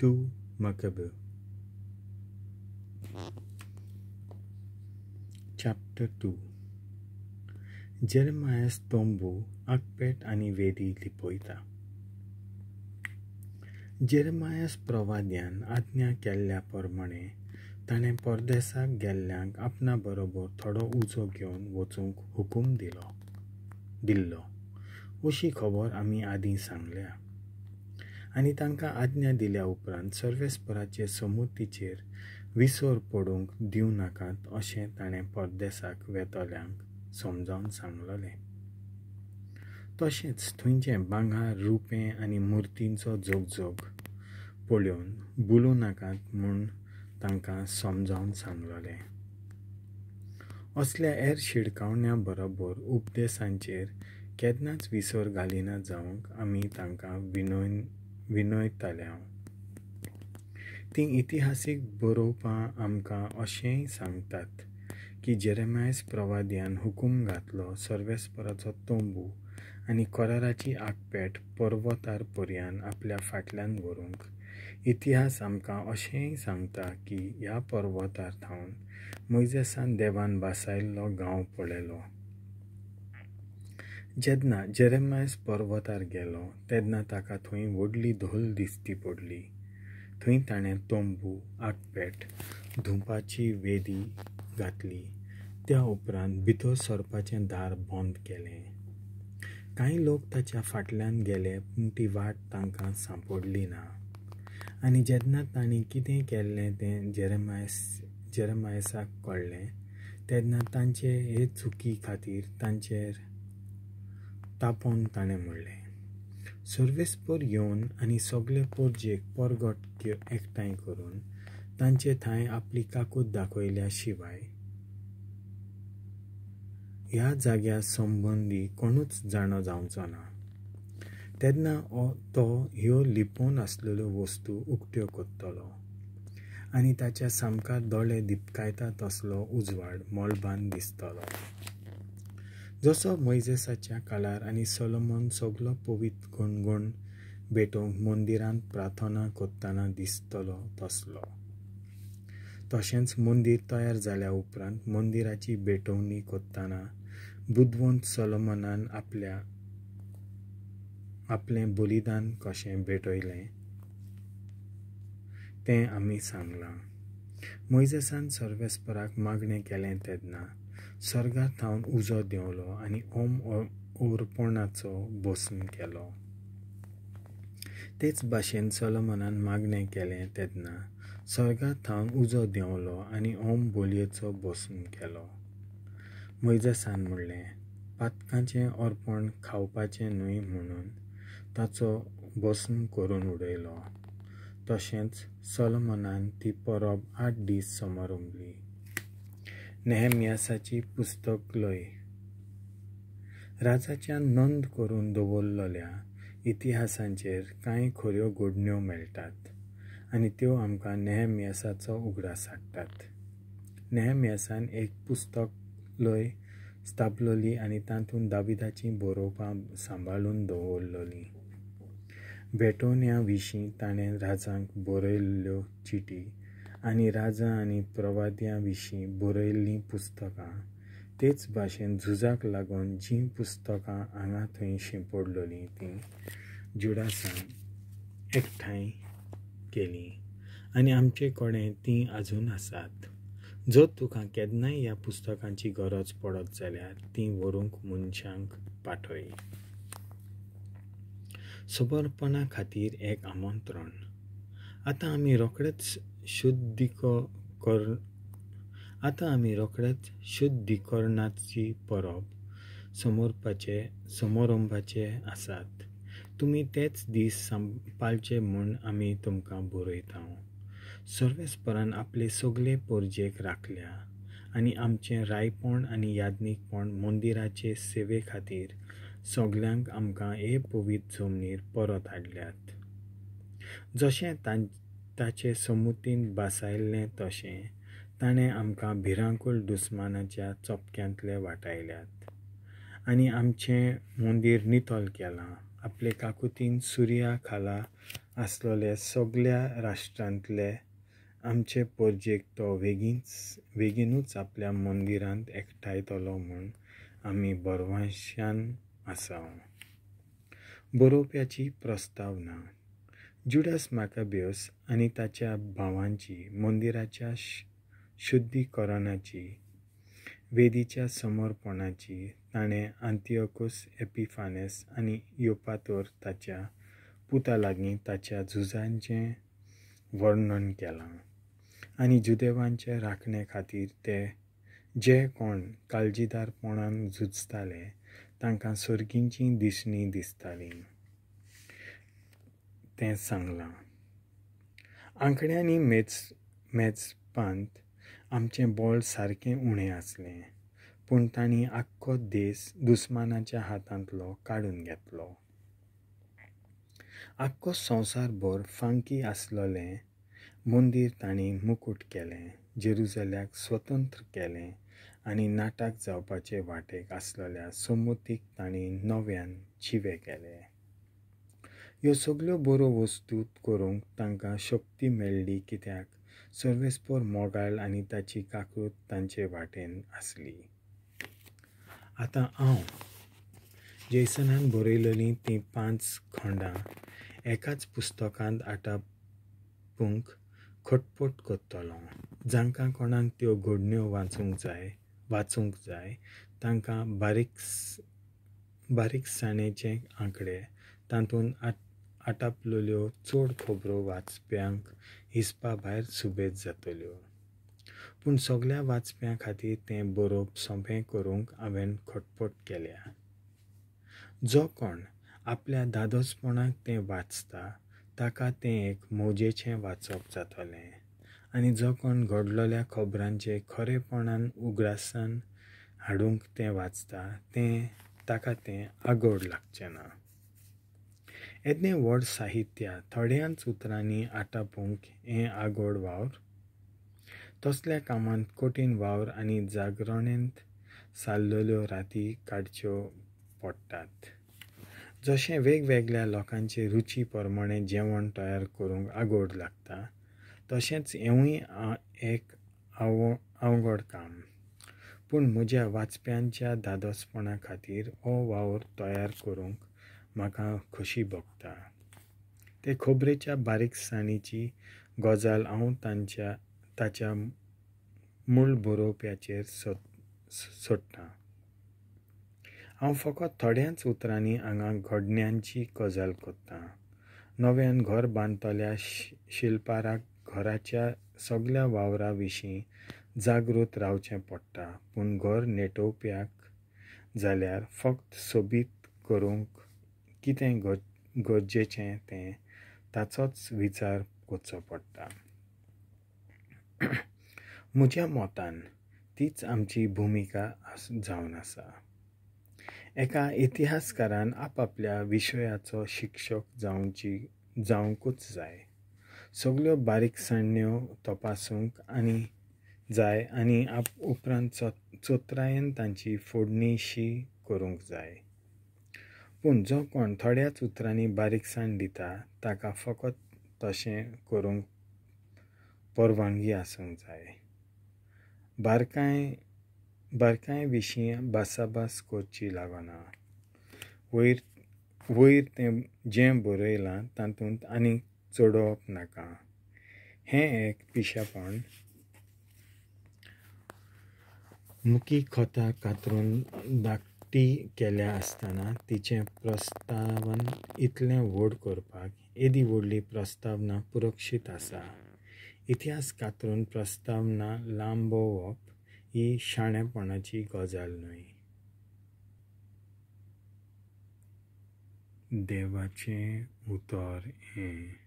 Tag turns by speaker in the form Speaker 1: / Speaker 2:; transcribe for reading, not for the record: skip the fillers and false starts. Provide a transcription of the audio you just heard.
Speaker 1: 2 Maccabee. Chapter 2. जेरेमायास तोंबू आकपेट आनी वेदी लिपयता. जेरेमायास प्रवाद्यान आज्ञा केल्ल्या प्रमाणे ताणें परदेसाक गेल्ल्यांक आपणा बरोबर थोडो उजो घेवन वचूंक हुकूम दिल्लो अशी खबर आमी आदीं सांगल्या. आनी तांकां आज्ञा दिल्या उपरांत सर्वेस्पराचे संमतीचेर विसर पडूंक दिवं नाकात अशें ताणें परदेसाक वेतल्यांक समजावन सांगलोलें. तशेंच थंयचें भांगर रुपें आनी मुर्तींचो जोगजोग पळोवन बुलूं नाकात म्हूण तांकां समजावन सांगलोलें. असल्या हेर शिडकावण्या बरोबर उपदेशांचेर केन्नाच विसर घालिना जावंक आमी तांकां विनयताल्यांव. तीं इतिहासीक बरोवपां आमकां अशेंय सांगतात की जेरेमायास प्रवाद्यान हुकूम घातलो सर्वेस्पराचो तोंबू आनी कोराराची आकपेट पर्वतार पर्यान आपल्या फाटल्यान व्हरूंक. इतिहास आमकां अशेंय सांगता की ह्या पर्वतार थावन मोइसेसान देवान बासायल्लो गांव पळयलो. जेन्ना जेरेमायास पर्वतार गेलो तेन्ना ताका थंय व्हडली धोल दिश्टी पडली. थंय ताणें तोंबू आकपेट धुंपाची वेदी घातली. त्या उपरांत भितर सरपाचें दार बंद केलें. कांय लोक ताच्या फाटल्यान गेले पूण ती वाट तांकां सांपडली ना. आनी जेन्ना तांणी कितें केल्लें तें जेरेमायासाक कळ्ळें तेन्ना तांचे हे चुकी खातीर तांचेर तापोवन ताणें म्हणलें, सर्वेस्पर येवन आनी सगळे परजेक परगट एकठांय करून तांचे थंय आपली काकूट दाखयल्या शिवाय ह्या जाग्या संबंदी कोणूच जाणो जावचो ना. तेन्ना तो ह्यो लिपोवन आसलेल्यो वस्तू उक्त्यो कोत्तलो आनी ताच्या सामका दोळे दिपकायता तसलो उजवाड मोलबान दिसतलो. जसो मोइसेसाच्या काळार आनी सोलोमन सगलो पवित्र गुणगुण भेटोवंक मंदिरांत प्रार्थना करतना दिसतलो तसलो. तशेंच मंदीर तयार जाल्या उपरांत मंदिराची भेटवणी करतना बुदवंत सोलोमनान आपलें बलिदान कशें भेटयलें तें आमी सांगलां. मोइसेसान सर्वेस्पराक मागणें केलें तेन्ना सर्गार थावन उजो देंवलो आनी ओर्पणाचो भस्म केलो. तेच भाशेन सोलोमनान मागणें केलें तेन्ना सर्गार थावन उजो देंवलो आनी बोलयेचो भस्म केलो. मोइसेसान म्हणलें, पातकांचें अर्पण खावपाचें न्हय म्हणून ताचो भस्म करून उडयलो. तशेंच सोलोमनान ती परब 8 दीस समारंभली. नेहेम्यासाची पुस्तकलय. राजाच्या नोंद करून दवरलेल्या इतिहासांचेर कांय खऱ्यो घडण्यो मेळटात आनी त्यो आमकां नेहेम्यासाचो उगडास हाडटात. नेहेम्यासान एक पुस्तकलय स्थापलोली आनी तातूंत दाविदाचीं बरोवपां सांबाळून दवरलोलीं. भेटवण्या विशीं ताणें राजांक बरयल्ल्यो चिटी आनी राजा आनी प्रवाद्यां विशीं बरयल्लीं पुस्तकां. तेच भाशेन झुजाक लागून जीं पुस्तकां हांगा थंय शिंपडलोलीं तीं जुडासान एकठांय केलीं आनी आमचे कडेन तीं आजून आसात. जर तुका केन्नाय ह्या पुस्तकांची गरज पडत जाल्यार तीं व्हरूंक मनशांक पाठय. समर्पणा खातीर एक आमंत्रण. आतां आमी रोखडेच शुद्धीकरणाची परब समारंभाचे आसात. तुमी तेच दीस पाळचे म्हूण आमी तुमकां बरयतांव. सर्वेस्परान आपले सगळे परजेक राखल्या आनी आमचें रायपण आनी याज्ञीकपण मंदिराचे सेवे खातीर सगळ्यांक आमकां हे पवित्र जमनीर परत हाडल्यात. जशें ताचे संमतीन बासायल्लें तशें ताणें आमकां भिरांकूळ दुस्मानाच्या चपक्यांतले वाटायल्यात आनी आमचें मंदीर नितळ केलां. आपले काकुतीन सुर्या खाला आसलोले सगळ्या राष्ट्रांतले आमचे पोरजेक तो बेगीनूच आपल्या मंदिरांत एकठांयतलो म्हूण आमी बरवाश्यान आसा. बरोवप्याची प्रस्तावना. जुडास माकाबेस आनी ताच्या भावांची मंदिराच्या शुद्धीकरणाची वेदीच्या समर्पणाची ताणें आंतियोकस एपिफानेस आनी योपातोर ताच्या पुता लागीं ताच्या झुजांचें वर्णन केलां आनी जुदेवांचे राखणे खातीर ते जे कोण काळजीदारपणान झुजताले तांकां सर्गींचीं दिसणीं दिसतालीं तें सांगलां. आंकड्यांनी मेजपांत आमचें बळ सारकें उणें आसलें, पूण तांणी आख्खो देस दुस्मानाच्या हातांतलो काडून घेतलो. आख्खो संवसारभर फांकी आसलोलें मंदीर तांणी मुकूट केलें, जेरुजल्याक स्वतंत्र केलें आनी नाटाक जावपाचे वाटेक आसलोल्या समृद्धीक तांणी नव्यान जिवे केले. ह्यो सगळ्यो बऱ्यो वस्तू करूंक तांकां शक्ती मेळ्ळी कित्याक सर्वेस्पर मोगाळ आनी ताची काकूट तांचे वाटेन आसली. आतां हांव जेसनान बरयलेलीं तीं 5 खंडां एकाच पुस्तकांत आटापूंक खटपट करतलों. जांकां कोणाक त्यो घडण्यो वाचूंक जाय तांकां बारीकसाणेचे आंकडे तातूंत आटापलेल्यो चड खबरो वाचप्यांक हिसपा भायर सुबेज जातल्यो. पूण सगळ्या वाचप्यां खातीर तें बरोवप सोंपें करूंक हांवें खटपट केल्या. जो कोण आपल्या दादोसपणाक तें वाचता ताका तें एक मौजेचें वाचप जातलें आनी जो कोण घडलोल्या खबरांचें खरेपणान उगडासान हाडूंक तें वाचता ताका तें आगोड लागचें ना. येदनें व्हड साहित्य थोड्यांच उतरांनी आटापूंक हें आगोड वावर? तसल्या कामांत कठीण वावर आनी जागरणेंत सारलेल्यो राती काडच्यो पडटात. जशें वेगवेगळ्या लोकांचे रुची प्रमाणें जेवण तयार करूंक आगोड लागता, तशेंच हेंवूय एक अवघड काम. पूण म्हज्या वाचप्यांच्या दादोसपणा खातीर हो वावर तयार करूंक म्हाका खोशी भोगता. ते खबरेच्या बारीकसाणीची गजाल हांव ताच्या मूळ बरोवप्याचेर सोडटां. हांव फकत थोड्याच उतरांनी हांगा घडण्यांची गजाल करतां. नव्यान घर बांदतल्या शिल्पाराक घराच्या सगळ्या वावरां विशीं जागृत रावचें पडटा, पूण घर नेटोवप्याक जाल्यार फकत सोबीत करूंक कितें गरजेचें तें ताचोच विचार करचो पडटा. म्हज्या मोतान तीच आमची भुमिका जावन आसा. एका इतिहासकारान आपल्या विशयाचो शिक्षक जावंकूच जाय. सगळ्यो बारीकसाण्यो तपासूंक जाय आनी उपरांत चोत्रायेन तांची फोडणीशी करूंक जाय. पूण जो कोण थोड्याच उतरांनी बारीकसाण दिता ताका फकत तशें करूंक परवानगी आसूंक जाय. बारकाये विशीं भासाभास करची लागना. वयर तें जें बरयलां तातूंत आनीक चडोवप नाका. हें एक पिशेपण. मुकी खोता कातरून धाकटी केल्या आसतना तिचें प्रस्तावन इतलें व्हड करपाक येदी व्हडली प्रस्तावना सुरक्षीत आसा. इतिहास कातरून प्रस्तावना लांबोवप ही शाणेपणाची गजाल न्हय. देवाचें उतर हें